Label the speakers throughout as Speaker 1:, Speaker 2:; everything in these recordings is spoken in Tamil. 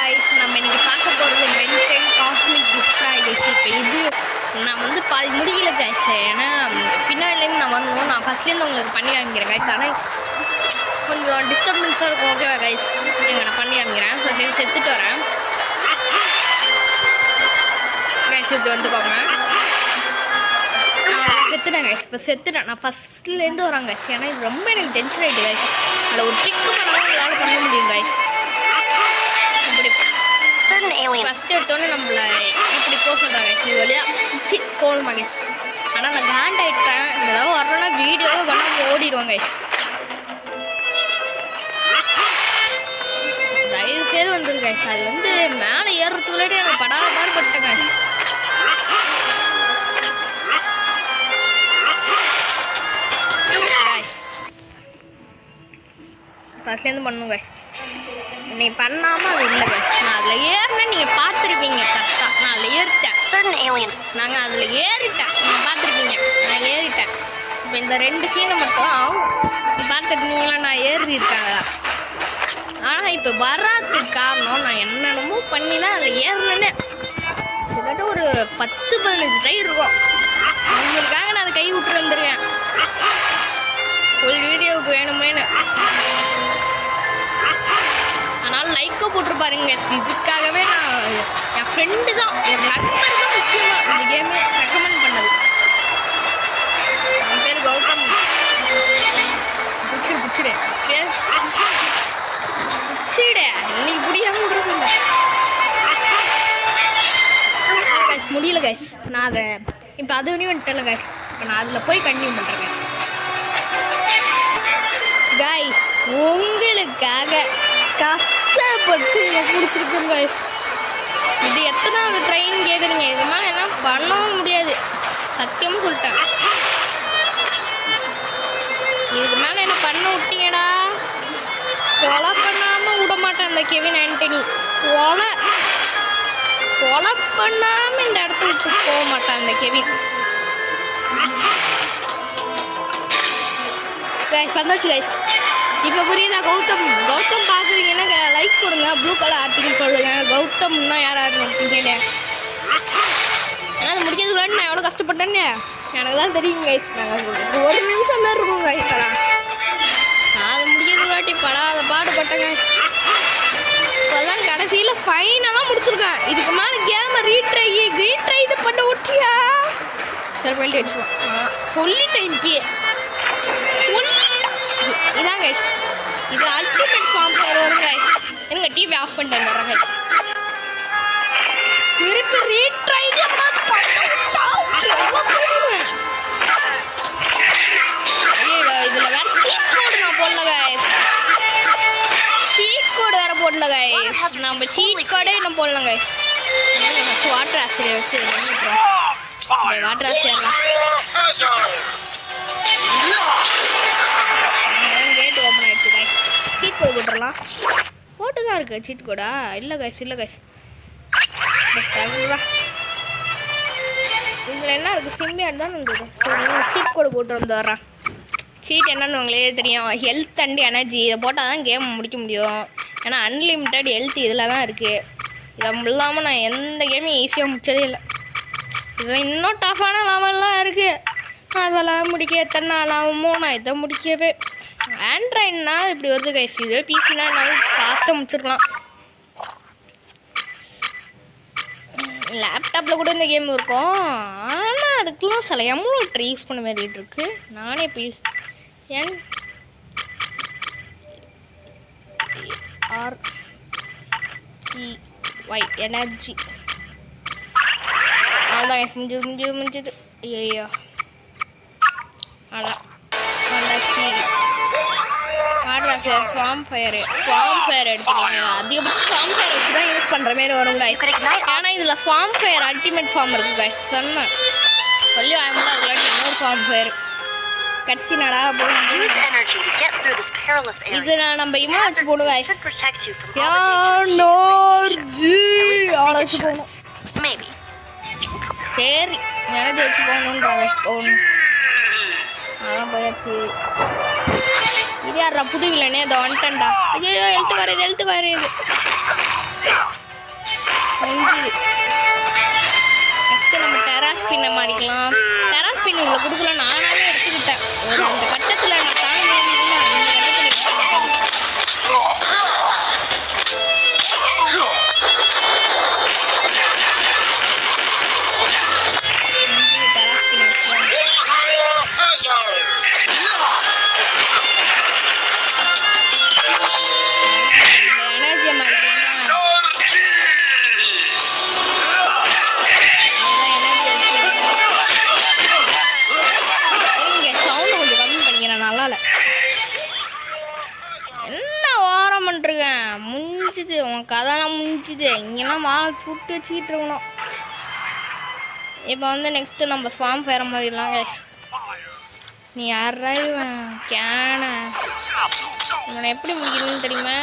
Speaker 1: guys, நம்ம இன்னைக்கு பார்க்க போகிறது பென்டென் காஸ்மிக் கிஃப்டா இப்போ இது நான் வந்து பாதி முடியல guys. ஏன்னா பின்னாடிலேருந்து நான் வரணும். நான் ஃபஸ்ட்லேருந்து உங்களுக்கு பண்ணி காமிக்கிறேன் guys. ஆனால் கொஞ்சம் டிஸ்டர்பன்ஸாக இருக்கும். ஓகேவா கைஸ்? நீங்கள் நான் பண்ணி காமிக்கிறேன். ஃபஸ்ட்லேருந்து செத்துட்டு வரேன் கைஸ். இப்படி வந்துக்கோங்க. நான் செத்துட்டேன் கைஸ். இப்போ செத்துட்டேன். நான் ஃபஸ்ட்லேருந்து வரேன் கைஸ். ஏன்னா இது ரொம்ப எனக்கு டென்ஷன் ஆகிட்டு கைஸ். அதில் ஒரு ட்ரிக்கு பண்ணாலும் உங்களால் பண்ண முடியும் கைஸ். ஃபஸ்ட் எடுத்தோன்னே நம்மள இப்படி போக சொல்கிறாங்க கைஸ். இது வழியாக பிடிச்சி போகணுமா கைஸ். ஆனால் நான் கிராண்ட் ஆகிட்டேன். ஏதாவது வரலன்னா வீடியோவே பண்ணால் ஓடிடுவாங்க கைஸ். தயவுசெய்து வந்துரு கைஸ். அது வந்து மேலே ஏறுறதுக்குள்ளாடி எனக்கு படாத மாதிரி பட்டேன் கைஸ். ஃபஸ்ட்லேருந்து பண்ணுங்க. நீ பண்ணாமல் அது இல்லை கைஸ். நான் அதில் ஏறினேன். நீங்கள் பார்த்துருப்பீங்க கரெக்டாக. நான் அதில் ஏறிட்டேன். நாங்கள் அதில் ஏறிட்டேன். நீங்கள் பார்த்துருப்பீங்க. நான் ஏறிட்டேன். இப்போ இந்த 2 சீனை மட்டும் பார்த்துருக்கீங்களா? நான் ஏறியிருக்கேன். ஆனால் இப்போ வராதுக்கு காரணம் நான் என்னென்னமோ பண்ணி தான் அதில் ஏறினேன்னு. கிட்டத்தட்ட ஒரு 10-15 ட்ரை இருக்கும். உங்களுக்காக நான் அதை கை விட்டு வந்துருக்கேன். ஃபுல் வீடியோவுக்கு வேணுமேனு. அதனால் லைக்கை போட்டுருப்பாருங்க. இதுக்காகவே நான் என் ஃப்ரெண்டு தான், ஒரு நண்பர் தான் முக்கியமாக இந்த கேமே ரெக்கமெண்ட் பண்ணது. என் பேர் கௌதம். பிடிச்சிடு இன்னைக்கு முடியாமல் விடுறதில்ல கைஸ். முடியல கைஸ். நான் அதை இப்போ அது வரையும் வந்துட்டேன்ல கைஸ். இப்போ நான் அதில் போய் கண்டினியூ பண்ணுறேன் கைஸ். உங்களுக்காக கஷ்டப்பட்டு பிடிச்சிருக்கேன் கைஸ். இது எத்தனாவது ட்ரெயின் கேட்குறீங்க? இது மேலே என்ன பண்ணவும் முடியாது. சத்தியமாக சொல்லிட்டேன். இதுக்கு மேலே என்ன பண்ண விட்டீங்கடா. கொலை பண்ணாமல் விட மாட்டேன் அந்த கெவின் ஆண்டனி. கொலை பண்ணாமல் இந்த இடத்த விட்டு போக மாட்டான் அந்த கெவின் கைஸ். வந்தாச்சு கைஸ். இப்போ புரியுதா? கௌதம் பார்க்குறீங்கன்னா லைக் கொடுங்க. ப்ளூ கலர் ஆர்டிக்கல் போடுங்க. கௌதம்னா யாரும் இருக்கீங்க. ஏன்னா அது முடிக்கிறதுக்கு நான் எவ்வளோ கஷ்டப்பட்டேன்னு எனக்கு தான் தெரியும் கைஸ். நாங்கள் ஒரு நிமிஷம் மாரி இருக்கும் கைஸ். நான் அதை முடிக்கிறதுக்கு படாத பாடுபட்டேன் கைஸ். இப்போதான் கடைசியில் ஃபைனலாக முடிச்சிருக்கேன். இதுக்கு மேலே கேமை ரீட்ரை இது பண்ண விட்டியா? சரி போயிட்டு அடிச்சுவோம். சொல்லிட்டேன் இப்பயே இதான் கைஸ். இது அல்டிமேட் ஃபார்ம் ஃபயர் வரும் கைஸ். எனக்கு டிவி ஆஃப் பண்ணிட்டு வரேன் கைஸ். திருப்பி ரீட்ரை இதில் வேற சீட் கோடு நான் போடல கைஸ். சீட் கோடு வேற போடல கைஸ். நம்ம சீட் கோடே இன்னும் போடல கைஸ். வாட்டர் ஆசிரியர் வச்சு வாட்டர் ஆசிரியர்லாம் கேட் ஓப்பன் ஆகிடுச்சு கைஸ். சீட் கோடு போட்டுடலாம். போட்டு தான் இருக்கு சீட் கோடா? இல்லை கைஸ். இதில் என்ன இருக்குது? சிம்பியான் தான் இருந்தது. சீட் கோடு போட்டு வந்து வர்றேன். சீட் என்னன்னு உங்களே தெரியும். ஹெல்த் அண்ட் எனர்ஜி இதை போட்டால் தான் கேம் முடிக்க முடியும். ஏன்னா அன்லிமிட்டட் ஹெல்த் இதில் தான் இருக்குது. இதை இல்லாமல் நான் எந்த கேமையும் ஈஸியாக முடிச்சதே இல்லை. இதில் இன்னும் டஃப்பான லெவல்லாம் இருக்குது. அதெல்லாம் முடிக்க எத்தனை நாள் ஆகுமோ. நான் இதை முடிக்கவே ஆண்ட்ராய்டுனா இப்படி வருது கைஸ். இது பிசினா என்னால் ஃபாஸ்ட்டாக முடிச்சிருக்கலாம். லேப்டாப்பில் கூட இந்த கேம் இருக்கும். ஆனால் அதுக்கெலாம் சில எமௌண்ட் யூஸ் பண்ண மாதிரி இருக்கு. நானே இப்போ எனர்ஜி அதான் முடிஞ்சது. ஐயோ அதான் வந்தாச்சு. ஃபார்ம் ஃபயர் எடுத்துக்கலாம். அதிகபட்சம் ஃபார்ம் ஃபயர் வச்சு தான் யூஸ் பண்ணுற மாதிரி வரும் கைஸ். ஏன்னா இதில் ஃபார்ம் ஃபயர் அல்டிமேட் ஃபார்ம் இருக்குது கைஸ். சொன்னேன் சொல்லி வாங்கலாம். அதில் இன்னொரு ஃபார்ம் ஃபயர் கட்சி நடா இது நான் நம்ம இம்மா வச்சு போகணும் கைஸ். அவளை வச்சு போகணும். சரி எனர்ஜி வச்சு போகணுன்றாங்க. அதான் போயாச்சு. இது யாரா புது வில்லனே? அதை வந்துட்டேன்டா. ஐயோ எழுத்து வரையுது மாறிக்கலாம். டெராஸ் பின்னில் கொடுக்கல, நானாவே எடுத்துக்கிட்டேன். ஒரு அந்த கட்டத்தில் நான் தாங்க முடியல, அந்த கட்டத்தில் முடிஞ்சுது. உன் கதைலாம் முடிஞ்சுது. இங்கெல்லாம் வாழை சுட்டு வச்சுக்கிட்டு இருக்கணும். இப்போ வந்து நெக்ஸ்ட்டு நம்ம ஸ்வாம் ஃபயர் மாதிரிலாம் கேஷ். நீ யாரா இவன் கேன இவனை எப்படி முடிக்கணும்னு தெரியுமா?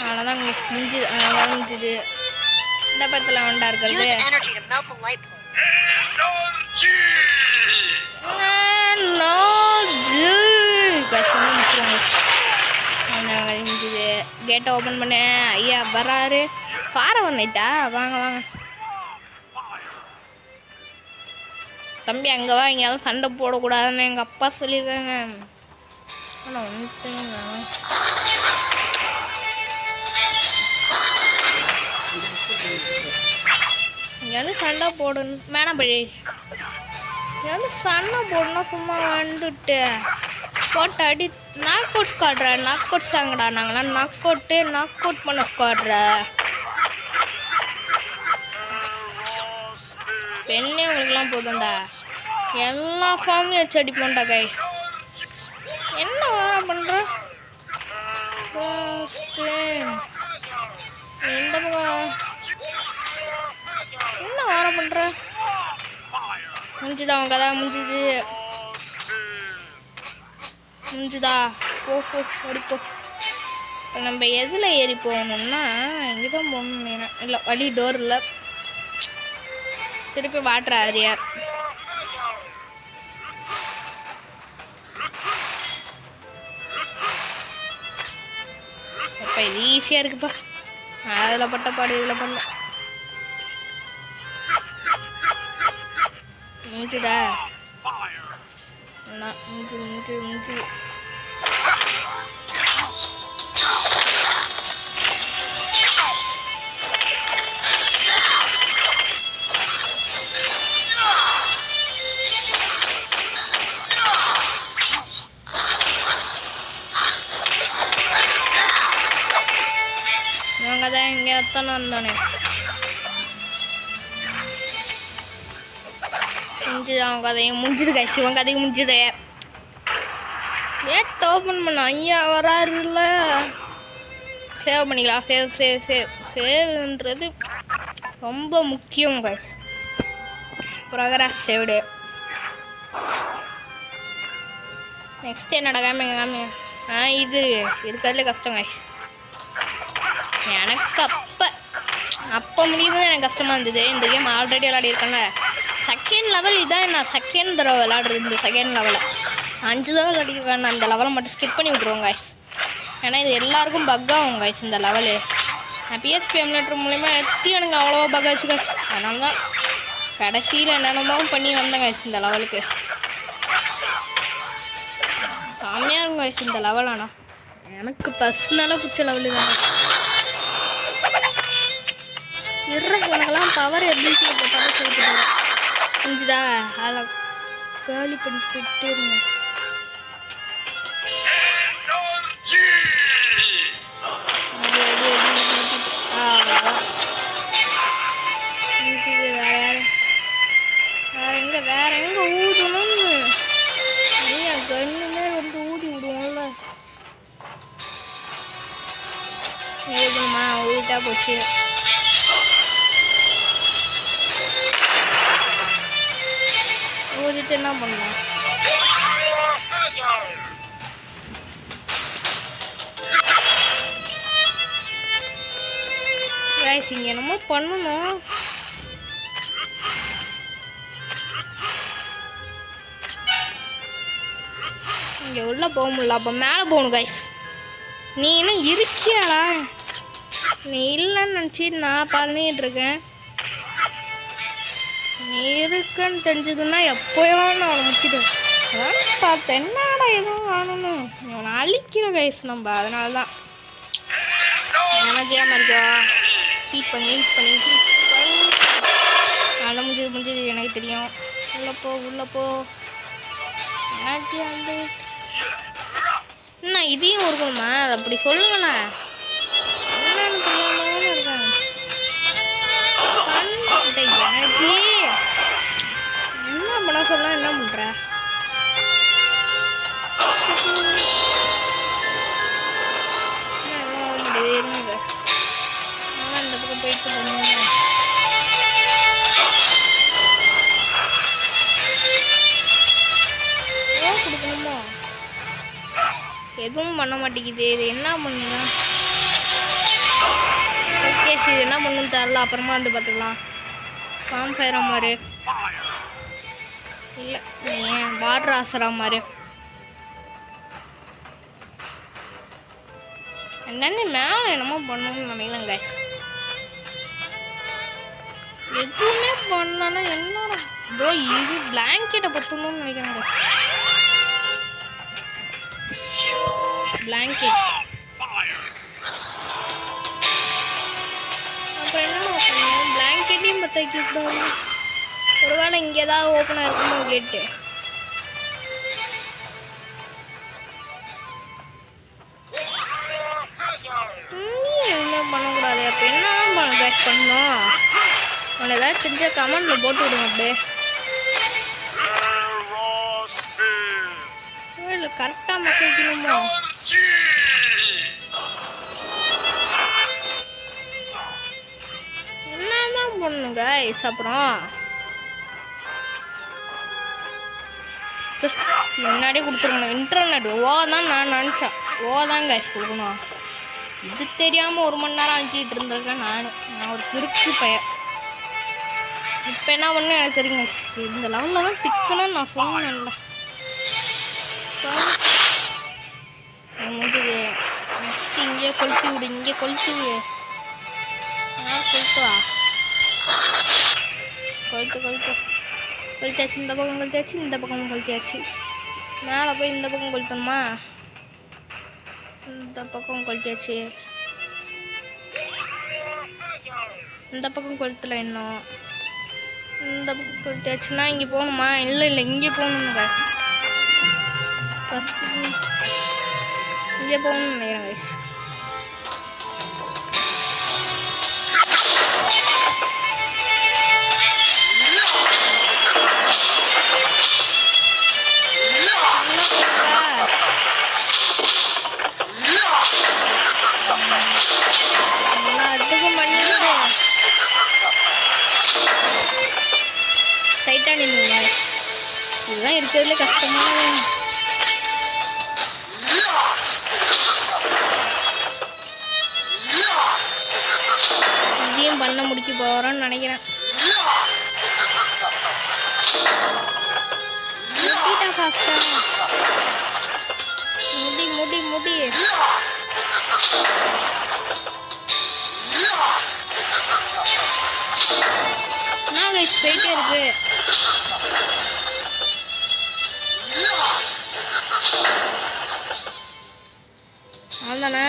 Speaker 1: அவ்வளோதான் முடிஞ்சுது. அவ்வளோதான் முடிஞ்சுது. இந்த பக்கத்தில் வண்டா இருக்கிறது முடிஞ்சுது. கேட்டை ஓப்பன் பண்ண ஐயா வராரு. பாறை வந்துட்டா வாங்க வாங்க தம்பி அங்கே வா, எங்கேயாவது சண்டை போடக்கூடாதுன்னு எங்கள் அப்பா சொல்லியிருக்காங்க. ஆனால் ஒன்றுங்க இங்கே வந்து சண்டை போடணும் வேணாம் பழி. இங்கே வந்து சண்டை போடணும் சும்மா வந்துட்டு போட்டு அடி நாக் அவுட் ஸ்குவாட்ரா. நாக் அவுட் சாங்கடா. நாங்களாம் நாக் அவுட் பண்ண ஸ்குவாட்ரா. பெண்ணே உங்களுக்குலாம் போதும்டா. எல்லா ஃபார்மையும் வச்சு அடிப்போம்டா கை. என்ன வேற பண்ணுற இந்த பக்கம் என்ன வேற பண்ணுற? முடிஞ்சுதா அவங்க கதை? முடிஞ்சுதா? போ அடிப்போ. இப்போ நம்ம எதில் ஏறி போகணும்னா இங்கே தான் போகணும். இல்லை வழி டோர் இல்லை. திருப்பி வாட்டர் ஆரியார். அப்போ இது ஈஸியாக இருக்குப்பா. அதில் பட்ட பாடு இதில் பண்ண முடிஞ்சுதா? முடிஞ்சு இவங்க தான் இங்கே எத்தனை வந்தானே. முடிஞ்சுது அவன் கதையும் முடிஞ்சுது கைஸ். இவன் கதையும் முடிஞ்சுது. கேட் ஓப்பன் பண்ண ஐயா வராருல்ல. சேவ் பண்ணிக்கலாம். சேவ்ன்றது ரொம்ப முக்கியம் கைஸ். Progress saved. நெக்ஸ்ட் என்னடா காமிங்க. இது இருக்கிறதுல கஷ்டம் கைஸ். எனக்கு அப்போ முடியும்போது எனக்கு கஷ்டமாக இருந்தது. இந்த கேம் ஆல்ரெடி விளையாடிருக்கேன்ல. செகண்ட் லெவல் இதான். நான் செகண்ட் தடவை விளையாடுறது. செகண்ட் லெவலில் 5 தடவை விளையாடிருக்கேன். அந்த லெவலை மட்டும் ஸ்கிப் பண்ணி விட்ருவோம் கைஸ். ஏன்னா இது எல்லாருக்கும் பக் ஆகும் கைஸ் இந்த லெவலு. நான் பிஎஸ்பி எமுலேட்டர் மூலிமா எனக்கு அவ்வளோவா பக் ஆச்சு கைஸ். அதனால தான் கடைசியில் என்னென்னமோ பண்ணி வந்தேன் கைஸ் இந்த லெவலுக்கு. செம்மையாக இருக்கும் கைஸ் இந்த லெவல். ஆனால் எனக்கு பர்சனலாக பிடிச்ச லெவலு தான். இவனுக்கெல்லாம் பவர் எபிலிட்டி போட்டாலும் சொல்லிட்டு புரிஞ்சுதா? அதில் காலி பண்ணிட்டு இருங்க. வேற எங்க ஊதணும்னு கண்ணுமே வந்து ஊதி விடுவோம்ல. ஊதணுமா? ஊதிட்டா போச்சு. ஊதிட்டு என்ன பண்ணலாம்? கைஸ் இங்கே என்னமோ பண்ணணும். இங்கே உள்ளே போக முடியல. அப்போ மேலே போகணும் கைஸ். நீ என்ன இருக்கியாடா? நீ இல்லைன்னு நினச்சி நான் பண்ணிட்டு இருக்கேன். நீ இருக்குன்னு தெரிஞ்சதுன்னா எப்போயோ நான் முடிச்சிட்டேன். அதான் பார்த்தேன் என்னடா எதுவும் வாங்கணும் அவனை அழிக்கணும் கைஸ் நம்ம. அதனால தான் எனக்கேமா இருக்கா ஹீட் பண்ணி நல்லா முடிஞ்சது எனக்கு தெரியும். உள்ளப்போ என்னாச்சு வந்து என்ன இதையும் இருக்கணுமா? அது அப்படி சொல்லுங்களேன். என்னன்னு தெரியாம இருக்கேன். எனர்ஜி என்ன பண்ண சொல்ல என்ன பண்ற? இருங்க இந்த பக்கம் போயிட்டு கொடுக்கணுமோ எதுவும் பண்ண மாட்டேங்குது. இது என்ன பண்ணுங்க? ஓகே இது என்ன பண்ணுன்னு தரல, அப்புறமா வந்து பார்த்துக்கலாம். ஃபார்ம் ஃபயரா மாதிரி இல்லை நீ வாட்டர் ஆசுறா மாதிரி என்னன்னு மேலே என்னமோ பண்ணணும்னு நினைக்கிறேன் கைஸ். எதுவுமே பண்ணலன்னா என்னோட இதோ இது பிளாங்கெட்டை பற்றணும்னு நினைக்கிறேன் கைஸ். பிளாங்கெட் அப்புறம் என்ன பண்ணணும்? பிளாங்கெட்டையும் பற்ற வைக்க. ஒருவேளை இங்கே ஏதாவது ஓப்பனாக இருக்குமோ கேட்டு. எதுவுமே பண்ணக்கூடாது. அப்போ என்னதான் பண்ணணும்? உன்னை ஏதாவது தெரிஞ்ச கமெண்ட்ல போட்டு விடுங்க. அப்படியே இல்லை கரெக்டாக மக்கள் வைக்கணுமோ? என்னதான் பண்ணுங்க கைஸ்? அப்புறம் முன்னாடியே கொடுத்துருக்கணும். இன்டர்நெட் தான் நான் நினச்சேன். தான் கைஸ் கொடுக்கணும். இது தெரியாமல் 1 மணி நேரம் அழிச்சிட்டு இருந்திருக்கேன் நான் ஒரு கிறுக்கு பையன். இப்போ என்ன பண்ண எனக்கு தெரியுங்க. இந்த லெவலில் தான் திக்குன்னு நான் சொன்னேன்ல. முடிஞ்சது. நெக்ஸ்ட் இங்கே கொளுத்தி விடு. இங்கே கொளுத்தி விடு. கொளுத்துவா கொளுத்தாச்சு. இந்த பக்கம் கொளுத்தியாச்சு, இந்த பக்கம் கொளுத்தியாச்சு. மேலே போய் இந்த பக்கம் கொளுத்தணுமா? இந்த பக்கம் கொளுத்தியாச்சு. இந்த பக்கம் கொளுத்தல இன்னும். இந்த பக்கம் கொளுத்தியாச்சுன்னா இங்கே போகணுமா? இல்லை இங்கே போகணுங்க. ஃபஸ்ட்டு இங்கே போகணும்னு நினைக்கிறேன் கைஸ். இதுதான் இருக்கிறதுல கஷ்டமான. இதையும் பண்ண முடிக்க போறோம்னு நினைக்கிறேன். முடி என்ன கைஸ் போயிட்டே இருக்கு. அவ்வளோதானே?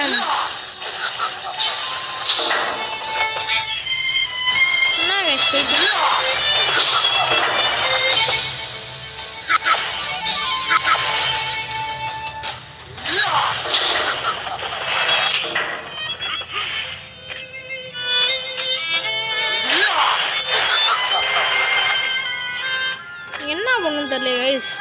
Speaker 1: என்ன கைஸ் போயிட்டு என்ன பண்ணுன்னு தெரியல கைஸ்.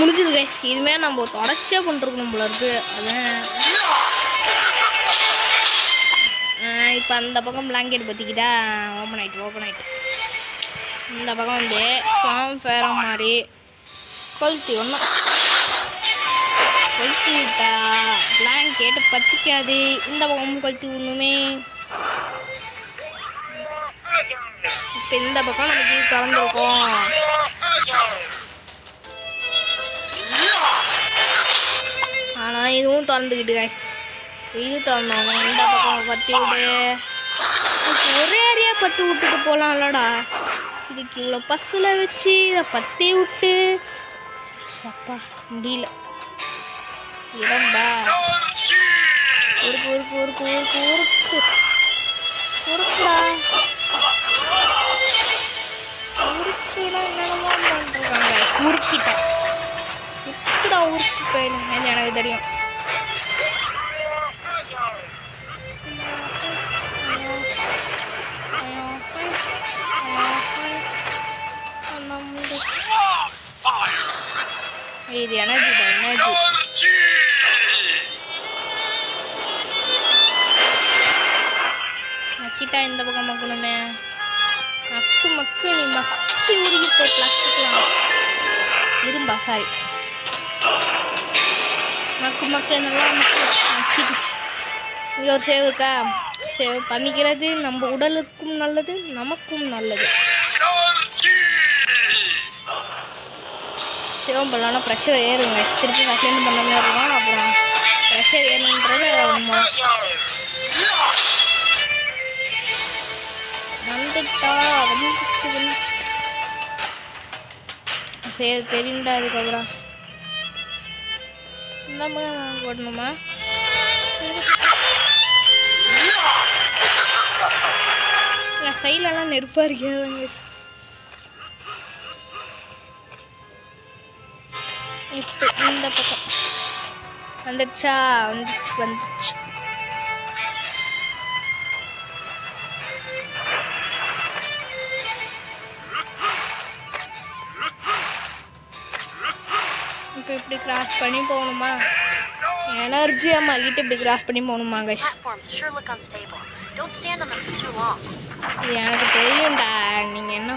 Speaker 1: முடிஞ்சது கைஸ். இதுமாரி நம்ம தொடர்ச்சியாக பண்ணிருக்கணும் போல இருக்கு. அதான் இப்போ அந்த பக்கம் பிளாங்கெட் பற்றிக்கிட்டா ஓப்பன் ஆகிட்டு இந்த பக்கம் வந்து ஃபார்ம் ஃபேரா மாதிரி கொளுத்தி விட்டா பிளாங்கெட் பற்றிக்காது. இந்த பக்கம் கொளுத்தி விடணுமே. இப்போ இந்த பக்கம் நமக்கு கலந்துருக்கோம். பக்கம் திறந்துக்கிட்டு கைஸ். இது திறந்தோம் இந்த பக்கம் பற்றி விடு. ஒரே ஏரியா பற்றி விட்டுட்டு போகலாம்லடா. இதுக்கு இவ்வளோ பஸ்ஸில் வச்சு இதை பற்றி விட்டு அப்பா முடியல. இடம்பா உருக்கு உருக்கு உருக்கு உருக்கு உருக்கு உருக்குடா உருக்குடா என்னென்னமோ பண்ணிருக்காங்க. உருக்கிட்டேன் உருக்குடா உருக்கு போயிடும் எனக்கு தெரியும். இது எனர்ஜி தான் எனர்ஜி. மக்கிட்டா இந்த பக்கம் மக்கணுமே. மக்கு மக்கு நீ மக்கி உருகி போய் பிளாஸ்டிக்லாம் இரும்பா சாரி மக்கு மக்கு நல்லா மக்கிடுச்சு. இங்கே ஒரு சேவ் இருக்கா. சேவ் பண்ணிக்கிறது நம்ம உடலுக்கும் நல்லது நமக்கும் நல்லது. சேவ் பண்ணலாம் ப்ரெஷர் ஏறுங்க. திருப்பி ஃபஸ்ட்லேருந்து பண்ண மாதிரி இருக்கும். அப்புறம் ப்ரெஷர் ஏறணுன்றது வந்துட்டா வந்துட்டு சரி தெரியுண்டா. அதுக்கப்புறம் நம்ம போடணுமா சைட்லலாம் நெருப்பாக இருக்காதுங்க. இப்போ இந்த பக்கம் வந்துடுச்சா வந்துச்சு வந்துச்சு. இப்போ இப்படி கிராஸ் பண்ணி போகணுமா. எனர்ஜியாக மாறிக்கிட்டு இப்படி கிராஸ் பண்ணி போகணுமா கைஸ். இது எனக்கு தெரியும்டா. நீங்கள் என்ன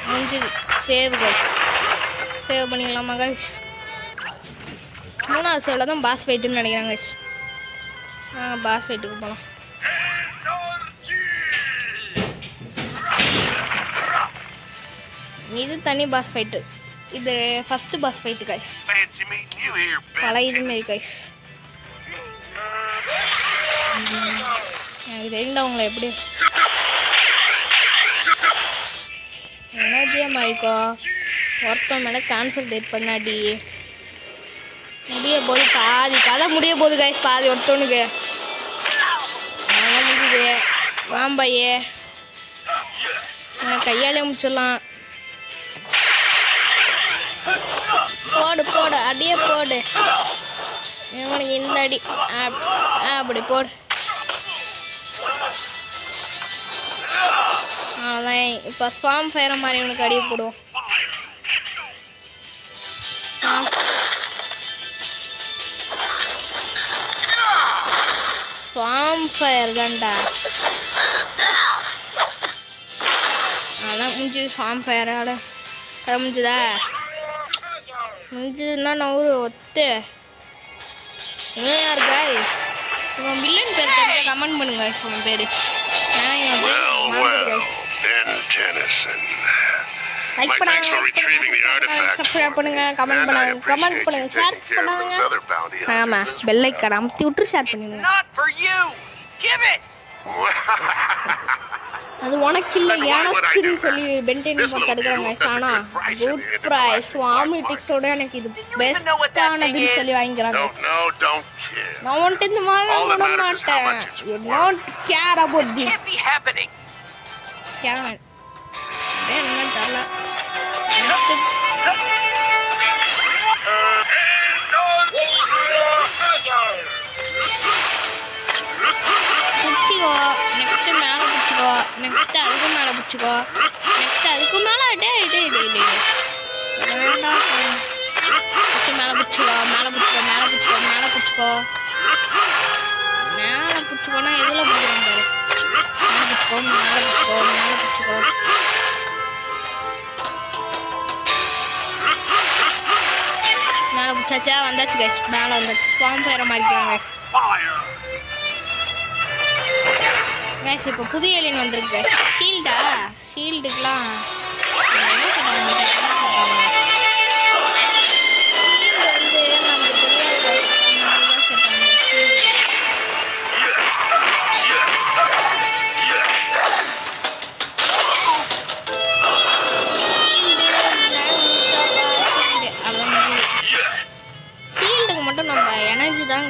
Speaker 1: முடிஞ்சது. சேவ் கைஸ் சேவ் பண்ணிக்கலாமா கைஸ். 3வது சேவில் தான் பாஸ் ஃபைட்டுன்னு நினைக்கிறேன் கைஸ். பாஸ் ஃபைட்டுக்கு போகலாம். இது தனி பாஸ் ஃபைட்டு. இது ஃபஸ்ட்டு பாஸ் ஃபைட்டு கைஸ். பல இதுமாரி கைஸ். எனக்கு தெரியுண்டா உங்களை எப்படி எனர்ஜியாக மாறிக்கோ. ஒருத்தன் மேலே கான்சன்ட்ரேட் பண்ணாடி முடிய போது பாதி கதை முடிய போகுது கைஸ். பாதி ஒருத்தவனுக்கு அதெல்லாம் முடிஞ்சுது. வாம்பாயே கையாலே முடிச்சிடலாம். போடு போடு அடியே போடு. இவனுக்கு இந்த அடி அப்படி போடு. அவ்வளோதான். இப்போ ஸ்வாம் ஃபயரை மாதிரி இவனுக்கு அடியை போடுவோம். ஸ்வாம் ஃபயர் தான்டா. அதான் முடிஞ்சுது. ஸ்வாம் ஃபயரால் அதை முடிஞ்சுதா. முடிஞ்சதுன்னா நான் ஒரு ஒத்து இவன் யார் காய். இவன் வில்லன் பேர் தெரிஞ்ச கமெண்ட் பண்ணுங்க. இவன் பேர் லைக் பண்ணுங்க, சப்ஸ்கிரைப் பண்ணுங்க, கமெண்ட் பண்ணுங்க, ஷேர் பண்ணுங்க. ஆமா பெல் ஐகான் அமுத்தி விட்டு ஷேர் பண்ணுங்க. அது உனக்கு இல்லை எனக்குன்னு சொல்லி பென்டென் பார்த்து எடுக்கிறாங்க. ஆனால் குட் ப்ரைஸ் வாமி டிக்ஸோட எனக்கு இது பெஸ்ட்டானதுன்னு சொல்லி வாங்கிக்கிறாங்க. நான் வந்துட்டு இந்த மாதிரி விட மாட்டேன். You not care about this. Haven என்ன தெரியல. பிடிச்சிக்கோ. நெக்ஸ்ட்டு மேலே பிடிச்சிக்கோ. நெக்ஸ்ட்டு அதுக்கு மேலே பிடிச்சிக்கோ. நெக்ஸ்ட்டு அதுக்கு மேலே வேண்டாம். நெக்ஸ்ட்டு மேலே பிடிச்சிக்கோ. மேலே பிடிச்சிக்கோ. மேலே பிடிச்சிக்கோ. மேலே பிடிச்சிக்கோ. மேலே பிடிச்சிக்கோன்னா எதில் பிடிக்கிறாங்க. மேலே பிடிச்சிக்கோ. மேலே பிடிச்சிக்கோ. மேலே பிடிச்சிக்கோ. மேலே பிடிச்சாச்சா. வந்தாச்சு கைஸ். மேலே வந்தாச்சு. ஸ்வாம் ஃபயரை மாறிக்கிறாங்க கைஸ். கைஸ் இப்போ புது ஏலியன் வந்திருக்கு. ஷீல்டா ஷீல்டுக்கெலாம் என்ன சொல்கிறாங்க.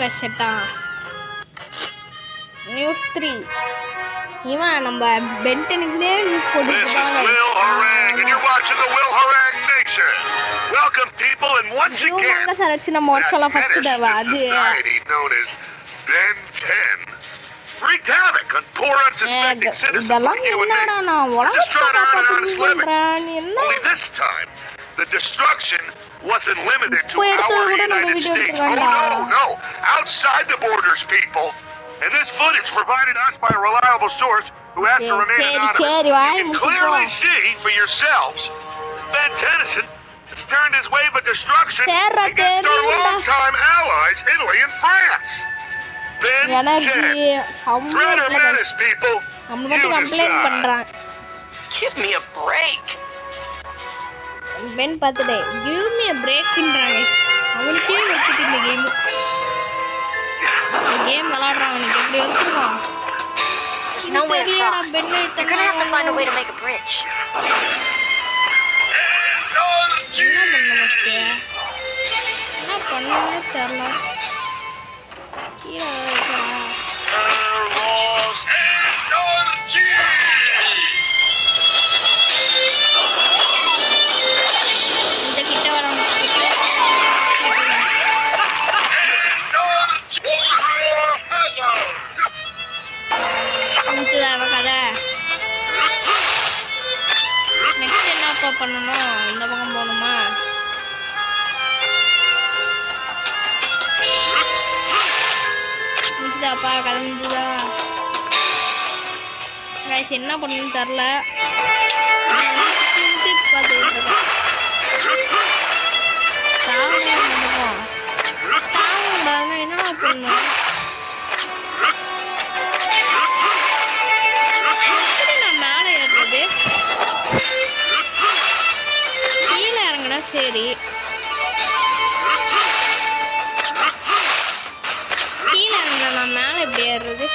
Speaker 1: guys செட்டா நியூஸ் 3 இவன் நம்ம பென்டனுக்குனே நியூஸ் போட்டுட்டாங்க.
Speaker 2: Will Harang and you're watching the Will Harang Nation. Welcome people and once again
Speaker 1: சரச்சின மோட்சல ஃபர்ஸ்ட் தடவை அது
Speaker 2: society known as Ben 10 wreaked havoc on poor unsuspecting citizens like you and me. Just trying to earn an honest living. Only this time the destruction wasn't limited to our United States. Oh no, outside the borders, people. And this footage provided us by a reliable source who has to remain anonymous. You can clearly see for yourselves Ben Tennyson has turned his wave of destruction against our longtime allies, Italy and France. Ben 10, threat or menace, people, you decide.
Speaker 3: Give me a break.
Speaker 1: Ben பார்த்துட்டே give me a breakன்றாங்க. அவனுக்கே வெச்சிட்டு இந்த கேம் விளையாடுறான். அவனுக்கு எப்படி இருக்கும்?
Speaker 3: There's nowhere to cross. You're gonna have to find a way to make a bridge.
Speaker 1: என்ன பண்ணவே தெரியல. இந்த கிட்ட வரணும். கதை நெக்ஸ்ட் என்னப்பா பண்ணணும்? இந்த பக்கம் போகணுமா? முடிச்சுதாப்பா கதை முடிச்சுதா? கைஸ் என்ன பண்ணணும்னு தெரில. என்னடா பண்ணணும்? கீழே இறங்கினா சரி. கீழே இறங்கினா நான் மேலே எப்படி ஏறுறது?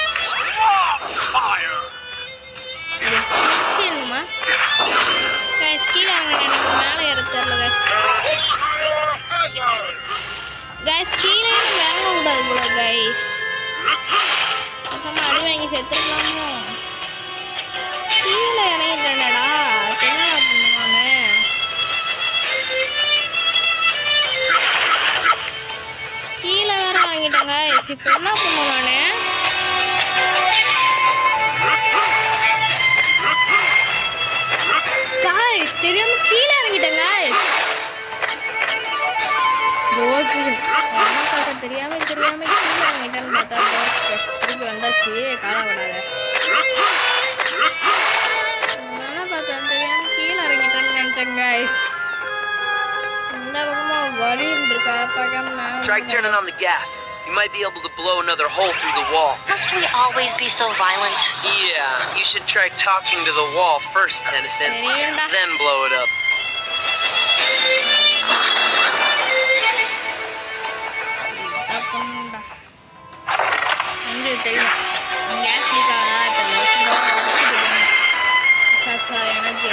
Speaker 1: என்னமா கைஸ் கீழே இறங்கினா எனக்கு மேலே ஏற தெரியல கைஸ். கீழே இறங்க கூடாது போல கைஸ். அடி வாங்கி செத்துருக்கலாமோ? கீழே இறங்கிட்டேனடா. என்ன பண்ணுவானு? கீழே வேற இறங்கிட்டாங்க. இப்போ என்ன பண்ணுவானு? காய்ஸ் தெரியாம கீழே இறங்கிட்டேங்க. தெரியாம கீழே இறங்கிட்டேன்னு பார்த்தா திருப்பி வந்தாச்சு. காலம் விடாத. கீழே இறங்கிட்டேன்னு நினைச்சேன் guys. இந்த பக்கமா வலி இருக்கா பார்க்காம நான்
Speaker 3: Try turning on the gas. You might be able to blow another hole through the wall.
Speaker 4: Must we always be so violent?
Speaker 3: Yeah, you should try talking to the wall first, Tennyson. Then blow it up.
Speaker 1: தெரியும் கேஸ் லீக் ஆகா. இப்போ எனர்ஜி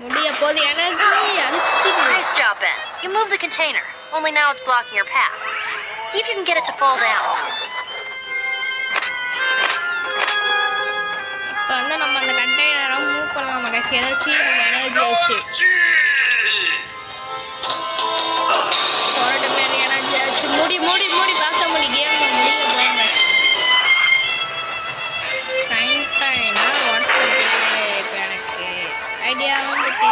Speaker 1: முடிய போது energy அடிச்சுது.
Speaker 4: Nice job, Ben. You moved the container. Only now it's blocking your path. You didn't get it to fall down.
Speaker 1: இப்போ வந்து நம்ம அந்த கண்டெய்னரை மூவ் பண்ணலாம். கைஸ் ஏதாச்சும் நம்ம எனர்ஜி ஆச்சு எனர்ஜி ஆச்சு. மூடி மூடி மூடி பார்த்தா மூடி கேம் முடிய போங்க. டைனா வாட்ஸ்அப் இப்போ எனக்கு ஐடியா வந்துட்டு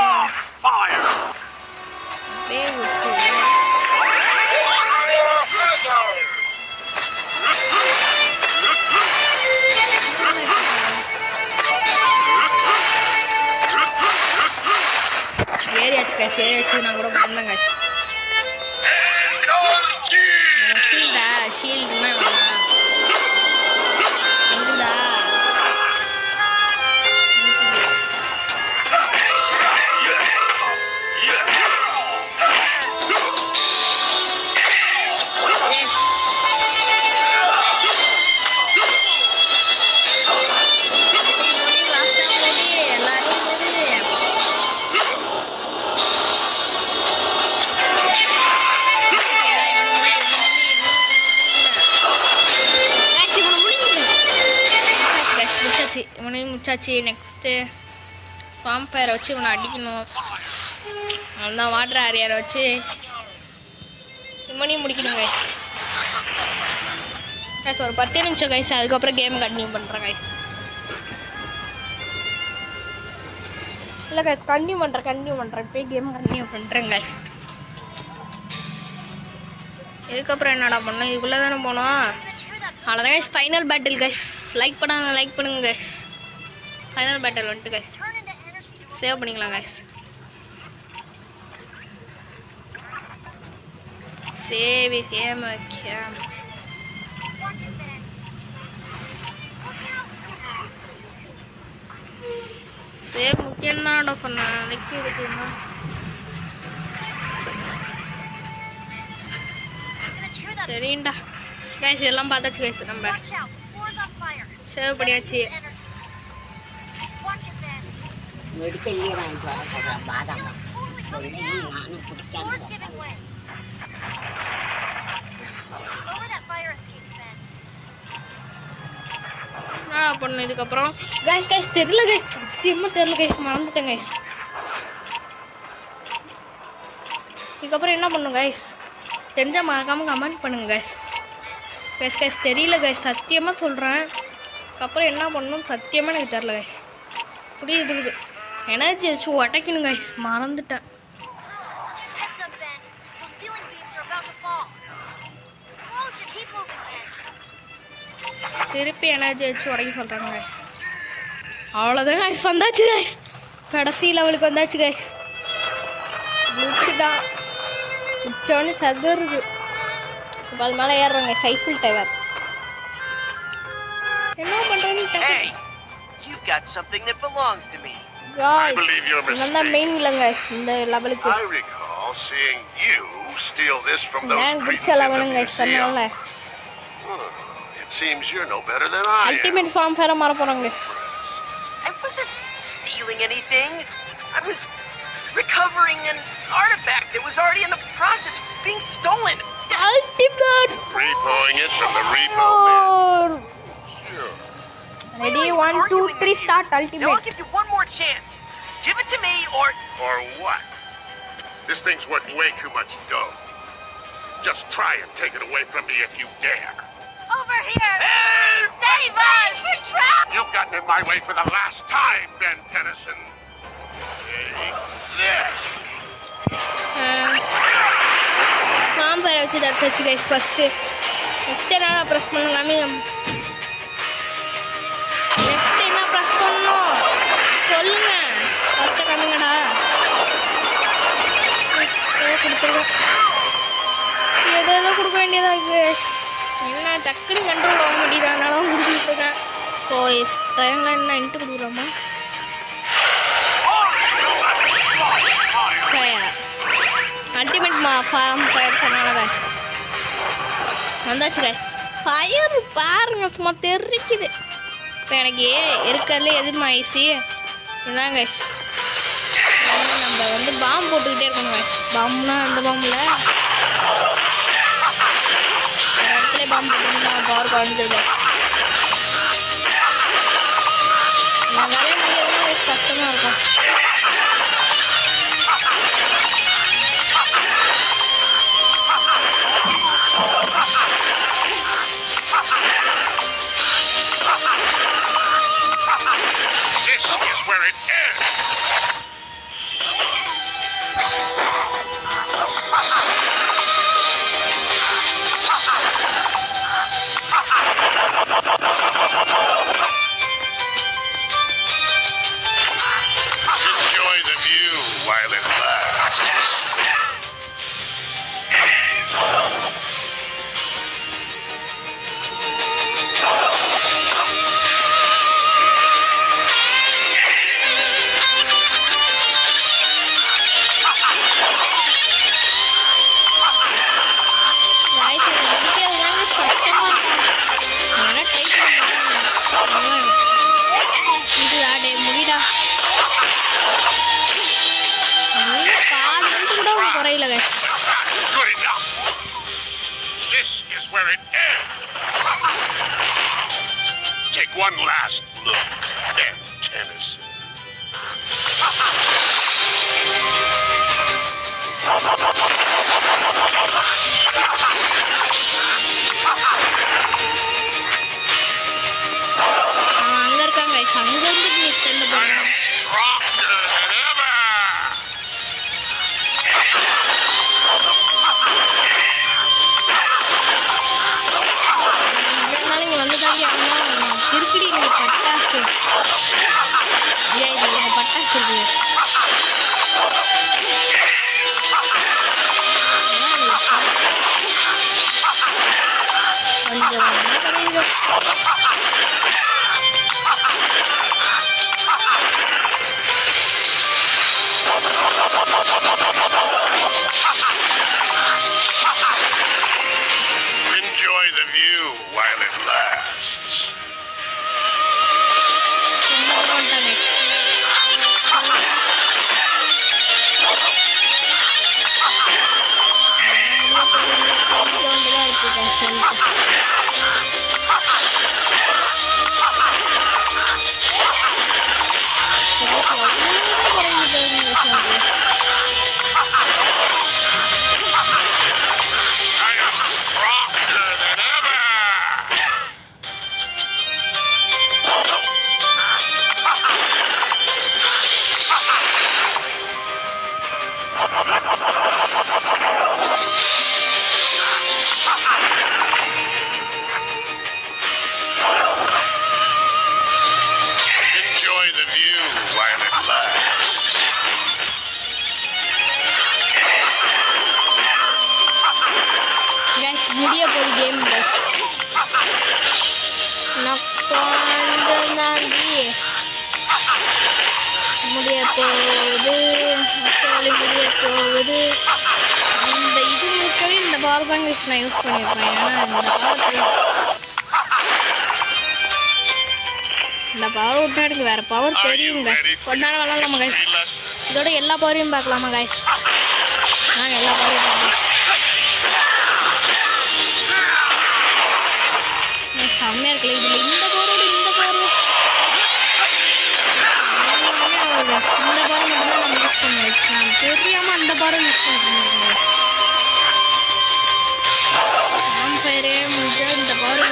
Speaker 1: ஏரியாச்சு காசு ஏரியாச்சு. நான் கூட பண்ணேன் காசு. ஷீல்டா ஷீல்டுனா வந்துதா? இவனையும் முடிச்சாச்சு. நெக்ஸ்ட்டு ஸ்வாம்ப் ஃபயரை வச்சு இவனை அடிக்கணும். அதுதான் வாட்டர் ஆரியரை வச்சு இவனையும் முடிக்கணும் கைஸ். கைஸ் ஒரு 10 நிமிஷம் கைஸ், அதுக்கப்புறம் கேம் கண்டினியூ பண்ணுறேன் கைஸ். இல்லை கைஸ் கண்டினியூ பண்ணுறேன் இப்போயே கேம் கண்டினியூ பண்ணுறேன் கைஸ். இதுக்கப்புறம் என்னடா பண்ணோம், இதுக்குள்ளே தானே போனோம். அவ்வளோதான் guys, final battle guys. Like பண்ணுங்க கைஸ். ஃபைனல் பேட்டில் வந்துட்டு கைஸ் சேவ் பண்ணிக்கலாம் கைஸ். சேவ் கேம் சேவ் முக்கியம் தான்டா சொன்னேன். நிற்கிறதுக்குமா சரிண்டா கைஸ், எல்லாம் பார்த்தாச்சு கைஸ். நம்ம சேவ் பண்ணியாச்சு.
Speaker 5: மெடிக்கல்லே வாங்கிட்டு வர சொல்கிறேன் பாதாம் சொல்லி நானும் பிடிக்காம
Speaker 1: பண்ணு. இதுக்கப்புறம் கைஸ் தெரியல கைஸ், சத்தியமாக தெரியல கைஸ், மறந்துட்டேன் கைஸ். இதுக்கப்புறம் என்ன பண்ணும் கைஸ், தெரிஞ்சால் மறக்காமல் கமெண்ட் பண்ணுங்க கைஸ். கைஸ் தெரியல கைஸ், சத்தியமாக சொல்கிறேன். அதுக்கப்புறம் என்ன பண்ணணும் சத்தியமாக எனக்கு தெரில கைஸ். புரியுது எனர்ஜி வச்சு உடைக்கணும் கைஸ், மறந்துட்டேன். திருப்பி எனர்ஜி வச்சு உடைக்க சொல்கிறாங்க கைஸ். அவ்வளோதான் கைஸ், வந்தாச்சு கைஸ், கடைசி லெவலுக்கு வந்தாச்சு கைஸ். முடிச்சுதான் முடிச்சோன்னு சதுருது. இப்போ அது மேலே ஏறுறாங்க சைஃபிள் டவர். என்ன பண்ணுறேன்னு
Speaker 3: You've got something that belongs to me.
Speaker 2: I believe you're mistaken.
Speaker 1: Main இல்லைங்க இந்த லெவலுக்கு.
Speaker 2: I recall seeing you steal this from those
Speaker 1: நான்
Speaker 2: cretins
Speaker 1: பிடிச்ச
Speaker 2: in the
Speaker 1: லெவலுங்க
Speaker 2: museum.
Speaker 1: சொன்னால.
Speaker 2: It seems you're no better than I am.
Speaker 1: Ultimate form ஃபேர மாற போறாங்க.
Speaker 3: I wasn't stealing anything. I was recovering an artifact that was already in the process of being stolen.
Speaker 1: Ultimate
Speaker 2: Repoing it from the repo man. Sure.
Speaker 1: Ready 1 2 3 start
Speaker 3: Now I'll
Speaker 1: ultimate.
Speaker 3: give you one more chance. Give it to me or
Speaker 2: Or what? This thing's worth way too much dough. Just try and take it away from me if you dare.
Speaker 4: Over here! Save us! We're trapped!
Speaker 2: You've gotten in my way for the last time, Ben Tennyson. Take this.
Speaker 1: Form ஃபேர வச்சு தப்பிச்சு गाइस ஃபர்ஸ்ட். நெக்ஸ்ட் என்ன பிரஸ் பண்ணுங்க நெக்ஸ்ட் என்ன பிரஸ் பண்ணனும் சொல்லுங்க. ஃபர்ஸ்ட் கமிங்கடா. ஏதோ கொடுக்க வேண்டியதா இருக்கு. என்ன டக்குன்னு கண்ட்ரோல் ஆக முடியல, அதனால கொடுத்துட்டு இருக்கேன். டைம்ல என்ன இன்ட்டு கொடுக்குறோமா? அல்டிமேட் ஃபார்ம் ஃபயர் சொன்னாங்க. வந்தாச்சு guys. ஃபயர் பாருங்க சும்மா தெரிக்குது. இப்போ எனக்கு இருக்கிறதுல எதுமா ஐசி இதுதான் guys. நம்ம வந்து பாம்பு போட்டுக்கிட்டே இருக்கணும் guys. பாம்புனா அந்த பாம்பில் இடத்துல பாம்பு போட்டுக்கிட்டு நம்ம பவர் குறைஞ்சிருது. நான் வேலையை முடியறதுனா guys கஷ்டமாக இருக்கும்.
Speaker 2: One last look. Ben Tennyson.
Speaker 1: அங்க இருக்காங்க guys. அங்க இருந்து நீ ஸ்டெண்ட்
Speaker 2: I
Speaker 1: பண்ணு.
Speaker 2: am stronger than ever.
Speaker 1: இதனால இங்க வந்துட்டாங்க அப்படின்னா திருப்பிடி நீ பட்டாசு இது பட்டாசு இருக்கு. கொஞ்சம் கிடையாது.
Speaker 2: Enjoy the view while it lasts. I am stronger than ever. Enjoy the view while it lasts.
Speaker 1: Guys, முடிய போகுது கேம் guys. நான் கொஞ்சம் தாண்டி முடிய போகுது. மொத்தம் முடிய போகுது. இந்த இது முழுக்கவே இந்த பவர் பேங்க் நான் யூஸ் பண்ணியிருப்பேன். ஏன்னா இந்த பவர் விட்டா எனக்கு வேற பவர் தெரியும் guys. கொஞ்ச நேரம் விளாட்லாமா guys? இதோட எல்லா பவரையும் பார்க்கலாமா guys? நாங்கள் எல்லா பவரையும் பார்க்கலாம். செம்மையா இருக்குல்ல இதுல இந்த பவரோட இந்த பவர் இந்த பவர் மட்டும்தான் நம்ம யூஸ் பண்ணுவோம். நான் தெரியாம அந்த பவரை யூஸ் பண்ணிருக்கேன். ஃபயரே முடிஞ்சா இந்த பவர்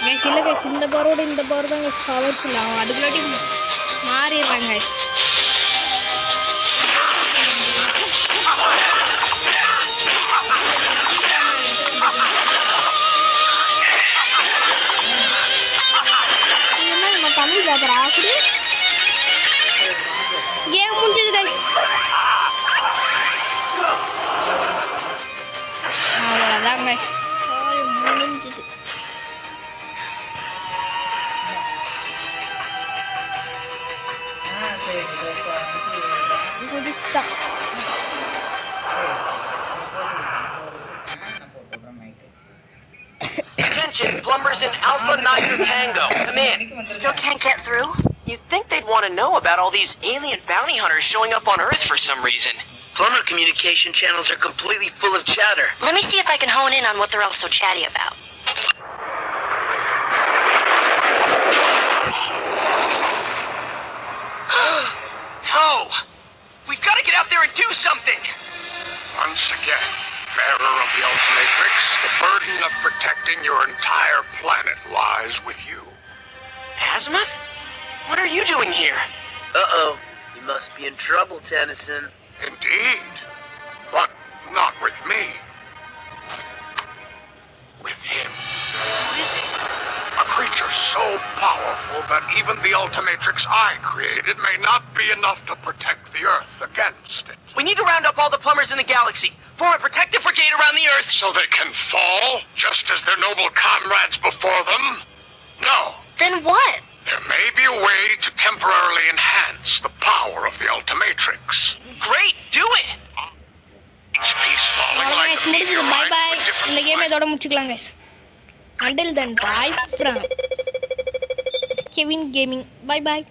Speaker 1: கைஸ் இல்லை கைஸ் இந்த பவரோட இந்த பவர் தான் கைஸ் பவர்ஃபுல் ஆகும். அதுக்குள்ளாட்டி மாறிடுறாங்க கைஸ். என்ன நம்ம தமிழ் பேப்பர் ஆகுது கேம் முடிஞ்சது கைஸ். அவ்வளோதான் கைஸ். சாரி முடிஞ்சது. முடிச்சுட்டா.
Speaker 3: Attention, plumbers in Alpha Niner Tango. Come in.
Speaker 4: Still can't get through?
Speaker 3: You'd think they'd want to know about all these alien bounty hunters showing up on Earth for some reason. Plumber communication channels are completely full of chatter.
Speaker 4: Let me see if I can hone in on what they're all so chatty about.
Speaker 3: No! We've got to get out there and do something!
Speaker 2: Once again, bearer of the Ultimatrix, the burden of protecting your entire planet lies with you.
Speaker 3: Azimuth? What are you doing here? Uh-oh. You must be in trouble, Tennyson.
Speaker 2: Indeed, but not with me. With him.
Speaker 3: What is it?
Speaker 2: A creature so powerful that even the Ultimatrix I created may not be enough to protect the Earth against it.
Speaker 3: We need to round up all the plumbers in the galaxy. Form a protective brigade around the Earth.
Speaker 2: So they can fall, just as their noble comrades before them? No.
Speaker 4: Then what?
Speaker 2: There may be a way to temporarily enhance the power of the Ultimatrix.
Speaker 3: Great, do it!
Speaker 2: Each piece falling
Speaker 1: அவ்வளோதான்
Speaker 2: like
Speaker 1: கைஸ்
Speaker 2: a
Speaker 1: முடிஞ்சது. Bye
Speaker 2: meteorite
Speaker 1: bye.
Speaker 2: to a different
Speaker 1: இந்த கேமை
Speaker 2: planet.
Speaker 1: இதோட முடிச்சுக்கலாம் guys. until then bye from Kevin Gaming. Bye bye.